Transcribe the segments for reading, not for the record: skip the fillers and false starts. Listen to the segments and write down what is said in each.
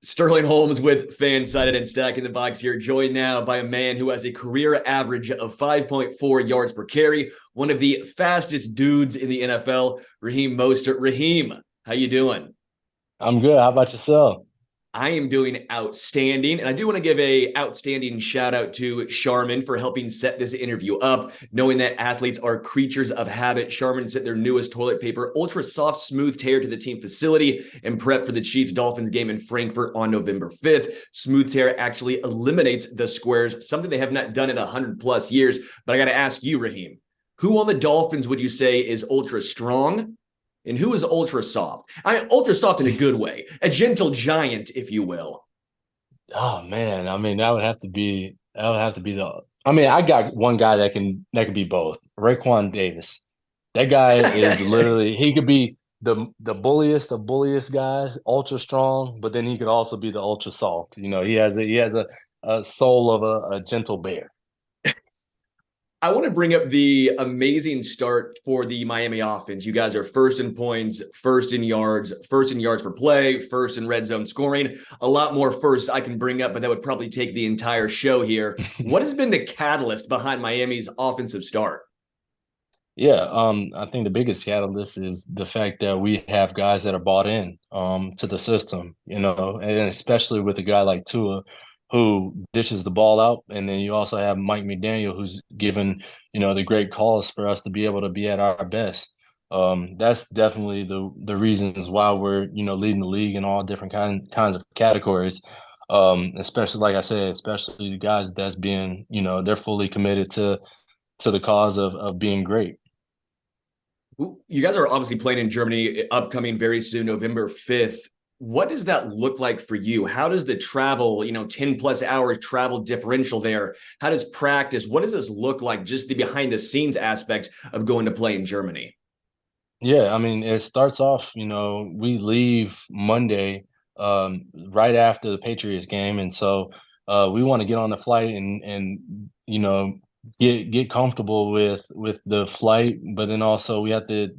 Sterling Holmes with Fansided and Stacking the Box here, joined now by a man who has a career average of 5.4 yards per carry, one of the fastest dudes in the NFL, Raheem Mostert. Raheem, how you doing? I'm good. How about yourself? I am doing outstanding. And I do want to give a outstanding shout out to Charmin for helping set this interview up. Knowing that athletes are creatures of habit, Charmin sent their newest toilet paper, ultra soft, smooth tear to the team facility and prep for the Chiefs Dolphins game in Frankfurt on November 5th. Smooth tear actually eliminates the squares, something they have not done in 100 plus years. But I got to ask you, Raheem, who on the Dolphins would you say is ultra strong and who is ultra soft? I mean, ultra soft in a good way, a gentle giant, if you will. Oh man, I mean that would have to be the. I mean, I got one guy that can be both. Raekwon Davis. That guy is literally he could be the bulliest guys, ultra strong, but then he could also be the ultra soft. He has a soul of a gentle bear. I want to bring up the amazing start for the Miami offense. You guys are first in points, first in yards per play, first in red zone scoring. A lot more firsts I can bring up, but that would probably take the entire show here. What has been the catalyst behind Miami's offensive start? Yeah, I think the biggest catalyst is the fact that we have guys that are bought in to the system, and especially with a guy like Tua who dishes the ball out, and then you also have Mike McDaniel who's given, the great calls for us to be able to be at our best. That's definitely the reasons why we're, leading the league in all different kinds of categories. Especially like I said, especially the guys that's being, they're fully committed to the cause of being great. You guys are obviously playing in Germany upcoming very soon, November 5th. What does that look like for you? How does the travel, 10 plus hour travel differential there? How does practice? What does this look like? Just the behind the scenes aspect of going to play in Germany. Yeah, I mean, it starts off, we leave Monday right after the Patriots game. And so we want to get on the flight and get comfortable with the flight, but then also we have to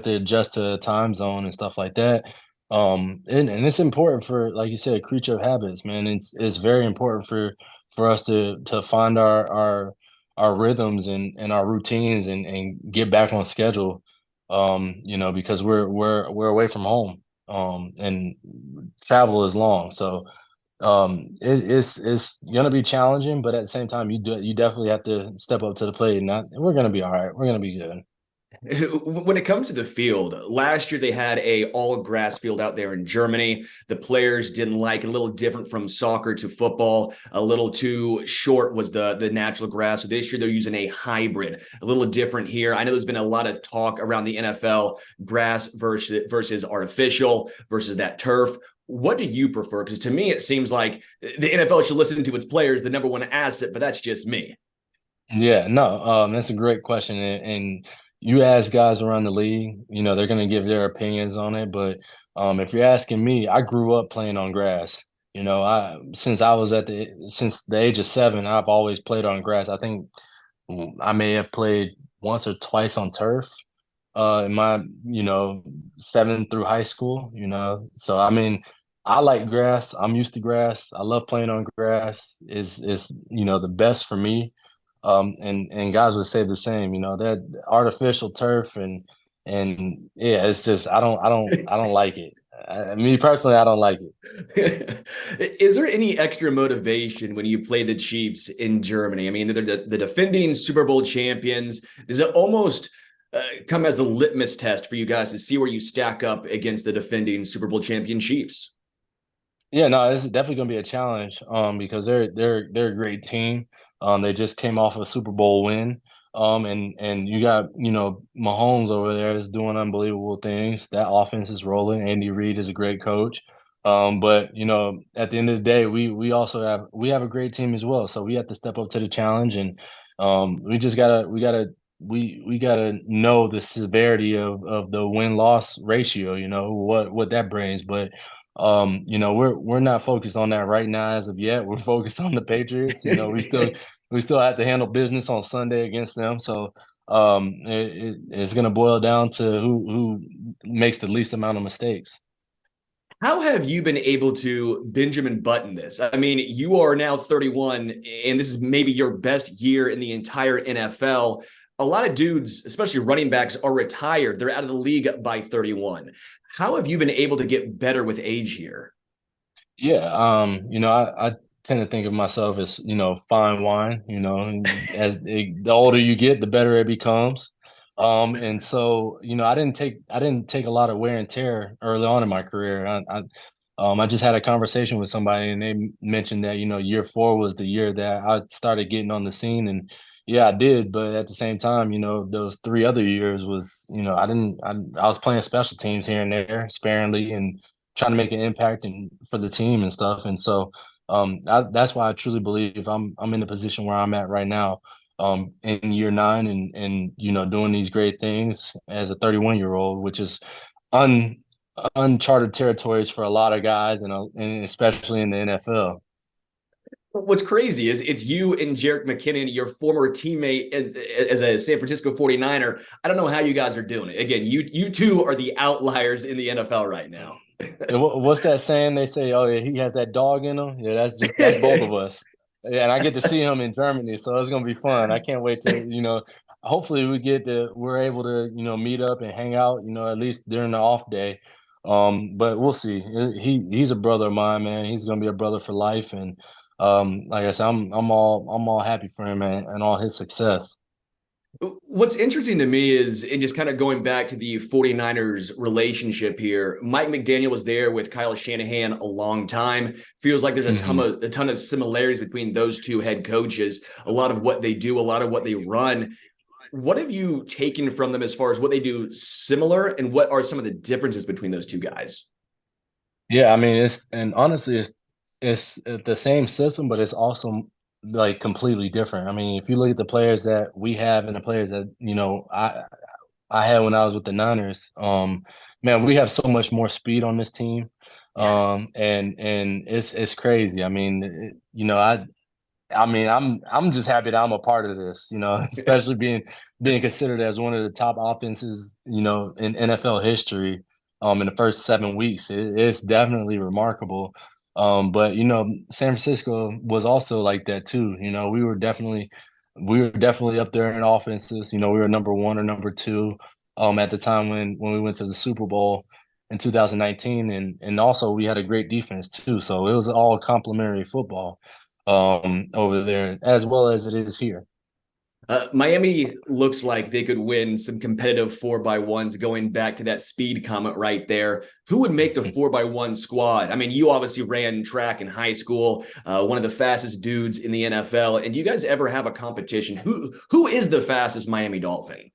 adjust to time zone and stuff like that. And it's important for, like you said, creature of habits, man. It's very important for us to find our rhythms and our routines and get back on schedule because we're away from home, and travel is long. So it's gonna be challenging, but at the same time, you definitely have to step up to the plate, and we're gonna be all right. We're gonna be good. When it comes to the field, last year they had a all grass field out there in Germany. The players didn't like it, a little different from soccer to football. A little too short was the natural grass. So this year they're using a hybrid, a little different here. I know there's been a lot of talk around the NFL grass versus artificial versus that turf. What do you prefer? Because to me, it seems like the NFL should listen to its players, the number one asset, but that's just me. Yeah, no, that's a great question, and you ask guys around the league, they're gonna give their opinions on it. But if you're asking me, I grew up playing on grass. I since the age of 7, I've always played on grass. I think I may have played once or twice on turf in my, 7 through high school. So I mean, I like grass. I'm used to grass. I love playing on grass. Is the best for me. And guys would say the same, that artificial turf and yeah, it's just I don't like it. Me personally, I don't like it. Is there any extra motivation when you play the Chiefs in Germany? I mean, they're the defending Super Bowl champions. Does it almost come as a litmus test for you guys to see where you stack up against the defending Super Bowl champion Chiefs? Yeah, no, this is definitely gonna be a challenge, because they're a great team. They just came off a Super Bowl win. And you got, Mahomes over there is doing unbelievable things. That offense is rolling. Andy Reid is a great coach. But at the end of the day, we have a great team as well. So we have to step up to the challenge, and we gotta know the severity of the win-loss ratio, what that brings. But we're not focused on that right now as of yet. We're focused on the Patriots. We still have to handle business on Sunday against them. So it's going to boil down to who makes the least amount of mistakes. How have you been able to Benjamin Button this? I mean, you are now 31, and this is maybe your best year in the entire NFL. A lot of dudes, especially running backs, are retired. They're out of the league by 31. How have you been able to get better with age here? Yeah, I tend to think of myself as, fine wine, the older you get, the better it becomes. And so, I didn't take a lot of wear and tear early on in my career. I just had a conversation with somebody and they mentioned that, year four was the year that I started getting on the scene. And yeah, I did. But at the same time, those 3 other years was, I was playing special teams here and there sparingly and trying to make an impact and for the team and stuff. And so that's why I truly believe I'm in the position where I'm at right now, in year nine and doing these great things as a 31-year-old, which is un uncharted territories for a lot of guys and especially in the NFL. What's crazy is it's you and Jerick McKinnon, your former teammate as a San Francisco 49er. I don't know how you guys are doing it. Again, you two are the outliers in the NFL right now. And what's that saying? They say, "Oh yeah, he has that dog in him." Yeah, that's both of us. Yeah, and I get to see him in Germany, so it's gonna be fun. I can't wait to, hopefully we're able to, meet up and hang out, at least during the off day. But we'll see. He's a brother of mine, man. He's gonna be a brother for life, and like I said, I'm all happy for him and all his success. What's interesting to me is, and just kind of going back to the 49ers relationship here, Mike McDaniel was there with Kyle Shanahan a long time. Feels like there's Hmm. a ton of similarities between those two head coaches, a lot of what they do, a lot of what they run. What have you taken from them as far as what they do similar, and what are some of the differences between those two guys? Yeah, I mean, honestly, it's the same system, but it's also like completely different. I mean, if you look at the players that we have and the players that I had when I was with the Niners, man, we have so much more speed on this team, Yeah. and it's crazy. I mean, I'm just happy that I'm a part of this, especially being considered as one of the top offenses, in NFL history, in the first 7 weeks. It's definitely remarkable. But San Francisco was also like that too. We were definitely up there in offenses. We were number one or number two, at the time when we went to the Super Bowl in 2019, and also we had a great defense too. So it was all complimentary football over there as well as it is here. Miami looks like they could win some competitive 4x1s going back to that speed comment right there. Who would make the 4x1 squad? I mean, you obviously ran track in high school, one of the fastest dudes in the NFL. And do you guys ever have a competition? Who is the fastest Miami Dolphin?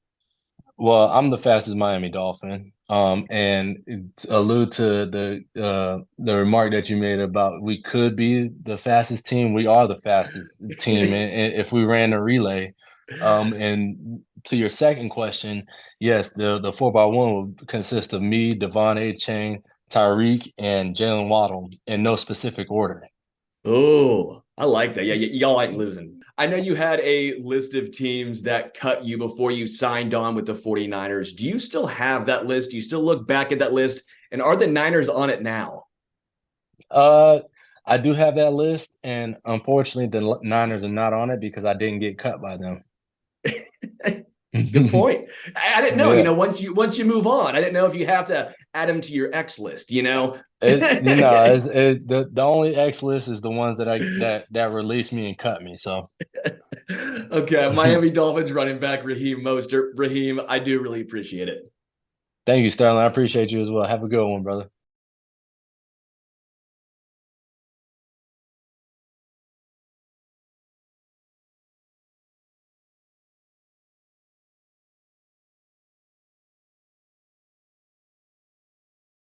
Well, I'm the fastest Miami Dolphin. And allude to the remark that you made about we could be the fastest team. We are the fastest team, and if we ran a relay. And to your second question, yes, the 4x1 will consist of me, Devon A. Chain, Tyreek, and Jalen Waddle in no specific order. Oh, I like that. Yeah, y'all ain't losing. I know you had a list of teams that cut you before you signed on with the 49ers. Do you still have that list? Do you still look back at that list? And are the Niners on it now? Uh, I do have that list, and unfortunately, the Niners are not on it because I didn't get cut by them. Good point. I didn't know, Yeah, once you move on, I didn't know if you have to add them to your X list. the only X list is the ones that released me and cut me. So, Okay, Miami Dolphins running back Raheem Mostert. Raheem, I do really appreciate it. thank you, Sterling. I appreciate you as well. Have a good one, brother.